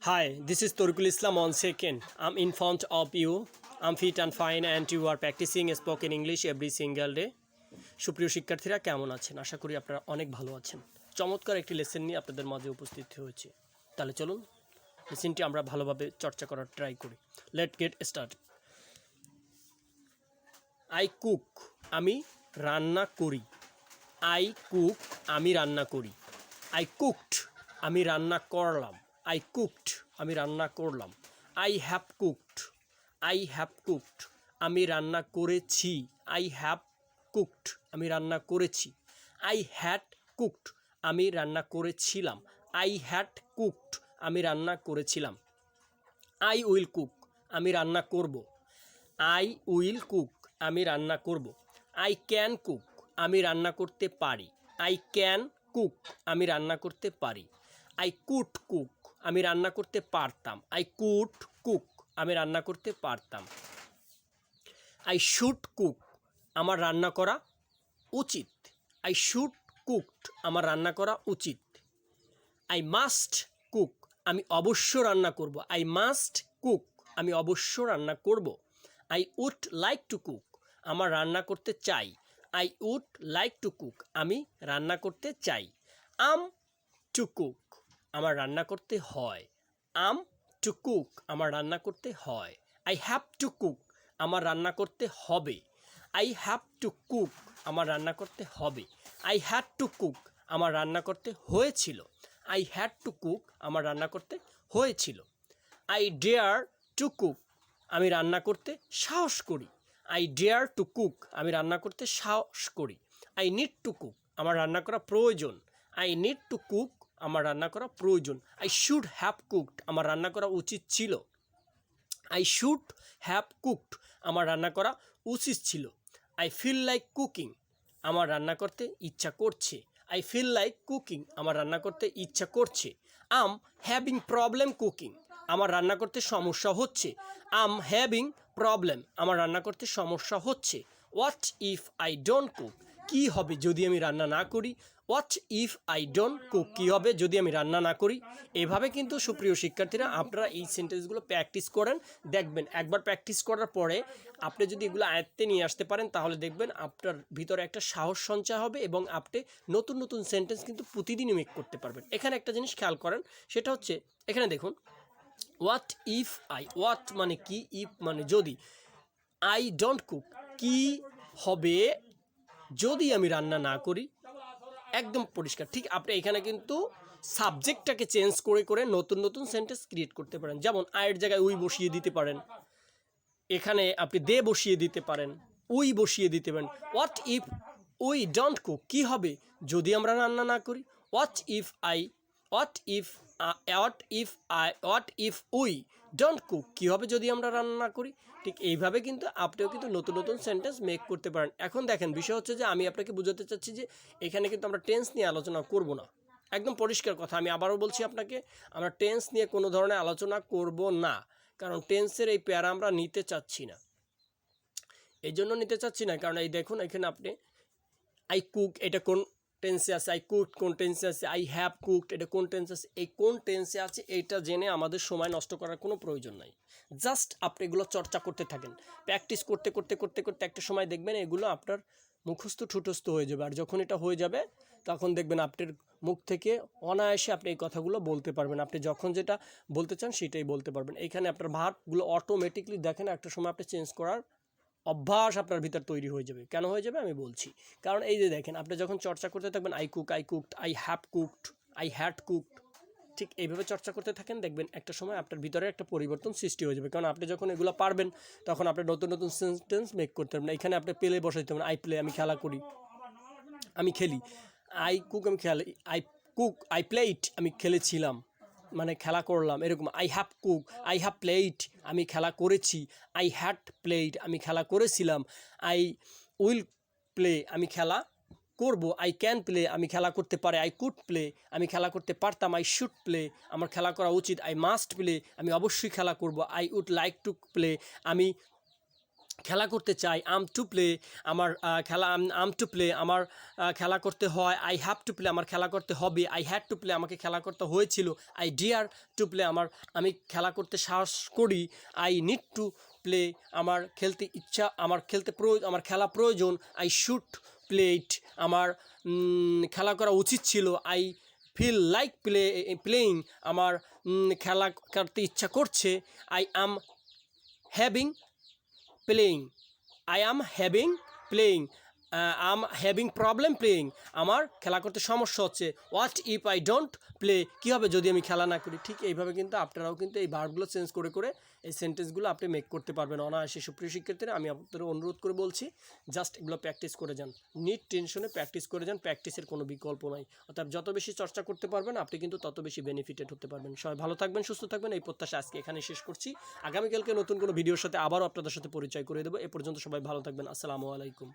Hi, this is Torikul Islam on second. I'm in front of you. I'm fit and fine and you are practicing spoken English every single day. সুপ্রিয় শিক্ষার্থীরা কেমন আছেন? আশা করি আপনারা অনেক ভালো আছেন। চমৎকার একটি লেসন নিয়ে আপনাদের মাঝে উপস্থিত হয়েছে। তাহলে চলুন লেসনটি আমরা ভালোভাবে চর্চা করার ট্রাই করি। Late get start. I cook, আমি রান্না করি। আই কুক, আমি রান্না করি। আই কুকড, আমি রান্না করলাম। আই কুকড, আমি রান্না করলাম। I have cooked, I have cooked, আমি রান্না করেছি। আই হ্যাভ কুকড, আমি রান্না করেছি। আই হ্যাড কুকড, আমি রান্না করেছিলাম। আই হ্যাড কুকড, আমি রান্না করেছিলাম। আই উইল কুক, আমি রান্না করব। আই উইল কুক, আমি রান্না করব। আই ক্যান কুক, আমি রান্না করতে পারি। আই ক্যান কুক, আমি রান্না করতে পারি। আই কুড কুক, আমি রান্না করতে পারতাম। আই কুড কুক, আমি রান্না করতে পারতাম। আই শুড কুক, আমার রান্না করা উচিত। আই শুড কুকড, আমার রান্না করা উচিত। আই মাস্ট কুক, আমি অবশ্য রান্না করব। আই মাস্ট কুক, আমি অবশ্য রান্না করব। I would like to cook, আমার রান্না করতে চাই। I would like to cook, আমি রান্না করতে চাই। আম টু কুক, আমার রান্না করতে হয়। আম টু কুক, আমার রান্না করতে হয়। আই হ্যাভ টু কুক, আমার রান্না করতে হবে। আই হ্যাভ টু কুক, আমার রান্না করতে হবে। আই হ্যাড টু কুক, আমার রান্না করতে হয়েছিল। আই হ্যাড টু কুক, আমার রান্না করতে হয়েছিল। আই ডেয়ার টু কুক, আমি রান্না করতে সাহস করি। আই ডেয়ার টু কুক, আমি রান্না করতে সাহস করি। আই নিড টু কুক, আমার রান্না করা প্রয়োজন। আই নিড টু কুক, আমার রান্না করা প্রয়োজন। আই শুড হ্যাভ কুকড, আমার রান্না করা উচিত ছিল। আই শুড হ্যাভ কুকড, আমার রান্না করা উচিত ছিল। আই ফিল লাইক কুকিং, আমার রান্না করতে ইচ্ছা করছে। আই ফিল লাইক কুকিং, আমার রান্না করতে ইচ্ছা করছে। আম হ্যাভিং প্রবলেম কুকিং, আমার রান্না করতে সমস্যা হচ্ছে। আম হ্যাভিং প্রবলেম, আমার রান্না করতে সমস্যা হচ্ছে। What if I don't cook, কী হবে যদি আমি রান্না না করি। What if I don't cook, কী হবে যদি আমি রান্না না করি। এভাবে কিন্তু সুপ্রিয় শিক্ষার্থীরা আপনারা এই সেন্টেন্সগুলো প্র্যাকটিস করেন, দেখবেন একবার প্র্যাকটিস করার পরে আপনি যদি এগুলো আয়ত্তে নিয়ে আসতে পারেন তাহলে দেখবেন আপনার ভিতরে একটা সাহস সঞ্চয় হবে এবং আপনি নতুন নতুন সেন্টেন্স কিন্তু প্রতিদিনই মেক করতে পারবেন। এখানে একটা জিনিস খেয়াল করেন, সেটা হচ্ছে এখানে দেখুন হোয়াট ইফ আই, হোয়াট মানে কি, ইফ মানে যদি, আই ডোন্ট কুক কি হবে যদি আমি রান্না না করি। একদম পরিষ্কার। ঠিক আপনি এখানে কিন্তু সাবজেক্টটাকে চেঞ্জ করে করে নতুন নতুন সেন্টেন্স ক্রিয়েট করতে পারেন। যেমন আয়ের জায়গায় উই বসিয়ে দিতে পারেন, এখানে আপনি দে বসিয়ে দিতে পারেন, উই বসিয়ে দিতে পারেন। What if we don't cook, কী হবে যদি আমরা রান্না না করি। What if I, what if what if we don't cook, কী হবে যদি আমরা রান্না না করি। ঠিক এইভাবে কিন্তু আপনিও কিন্তু নতুন নতুন সেন্টেন্স মেক করতে পারেন। এখন দেখেন বিষয় হচ্ছে যে আমি আপনাকে বোঝাতে চাচ্ছি যে এখানে কিন্তু আমরা টেন্স নিয়ে আলোচনা করব না। একদম পরিষ্কার কথা, আমি আবারও বলছি আপনাকে, আমরা টেন্স নিয়ে কোনো ধরনের আলোচনা করব না, কারণ টেন্সের এই প্যারা আমরা নিতে চাচ্ছি না। এই জন্য নিতে চাচ্ছি না কারণ এই দেখুন এখানে আপনি আই কুক, এটা কোন টেন্সে আছে। আই কুক কোন টেন্সে আছে। আই হ্যাভ কুকড, এটা কোন টেন্সে আছে। এই কোন টেন্সে আছে এইটা জেনে আমাদের সময় নষ্ট করার কোনো প্রয়োজন নাই। জাস্ট আপনি এগুলো চর্চা করতে থাকেন, প্র্যাকটিস করতে করতে করতে করতে একটা সময় দেখবেন এগুলো আপনার মুখস্থ ঠুটস্থ হয়ে যাবে। আর যখন এটা হয়ে যাবে তখন দেখবেন আপনার মুখ থেকে অনায়াসে আপনি এই কথাগুলো বলতে পারবেন। আপনি যখন যেটা বলতে চান সেটাই বলতে পারবেন। এইখানে আপনার ভার্বগুলো অটোমেটিকলি দেখেন একটা সময় আপনি চেঞ্জ করার অভ্যাস আপনার ভিতর তৈরি হয়ে যাবে। কেন হয়ে যাবে আমি বলছি। কারণ এই যে দেখেন আপনি যখন চর্চা করতে থাকবেন I cook, I cooked, I have cooked, I had cooked, ঠিক এইভাবে চর্চা করতে থাকেন, দেখবেন একটা সময় আপনার ভিতরে একটা পরিবর্তন সৃষ্টি হয়ে যাবে। কারণ আপনি যখন এগুলো পারবেন তখন আপনি নতুন নতুন সেন্টেন্স মেক করতে পারবেন। এখানে আপনি প্লে বসাইতে পারেন। আই প্লে, আমি খেলা করি, আমি খেলি। আই কুক, আমি খেলি। আই কুক, আই প্লেইড, আমি খেলেছিলাম মানে খেলা করলাম এরকম। I have cook, I have played, আমি খেলা করেছি। আই হ্যাড প্লেইড, আমি খেলা করেছিলাম। আই উইল প্লে, আমি খেলা করব। আই ক্যান প্লে, আমি খেলা করতে পারি। আই কুড প্লে, আমি খেলা করতে পারতাম। আই শুড প্লে, আমার খেলা করা উচিত। আই মাস্ট প্লে, আমি অবশ্যই খেলা করব। I would like to play, আমি খেলা করতে চাই, আম টু প্লে আমার খেলা, আম টু প্লে আমার খেলা করতে হয়, আই হ্যাভ টু প্লে আমার খেলা করতে হবে, আই হ্যাড টু প্লে আমাকে খেলা করতে হয়েছিল, আই ডিয়ার টু প্লে আমি খেলা করতে সাহস করি, আই নিড টু প্লে আমার খেলতে ইচ্ছা, আমার আমার খেলা প্রয়োজন, আই শুড প্লে ইট আমার খেলা করা উচিত ছিল, আই ফিল লাইক প্লেয়িং আমার খেলা করতে ইচ্ছা করছে, I am having playing, I am having playing, I'm having problem playing আমার খেলা করতে সমস্যা হচ্ছে, what if I don't play কী হবে যদি আমি খেলা না করি। ঠিক এইভাবে কিন্তু আপনারাও কিন্তু এই ভার্বগুলো চেঞ্জ করে করে এই সেন্টেন্সগুলো আপনি মেক করতে পারবেন অনায়াসে। সুপ্রিয় শিক্ষার্থীরা, আমি আপনাদের অনুরোধ করে বলছি জাস্ট এগুলো প্র্যাকটিস করে যান, নিট টেনশনে প্র্যাকটিস করে যান, প্র্যাকটিসের কোনো বিকল্প নাই। অর্থাৎ যত বেশি চর্চা করতে পারবেন আপনি কিন্তু তত বেশি বেনিফিটেড হতে পারবেন। সবাই ভালো থাকবেন, সুস্থ থাকবেন, এই প্রত্যাশা আজকে এখানে শেষ করছি। আগামীকালকে নতুন কোনো ভিডিওর সাথে আবারও আপনাদের সাথে পরিচয় করে দেবো। এ পর্যন্ত সবাই ভালো থাকবেন। আসসালামু আলাইকুম।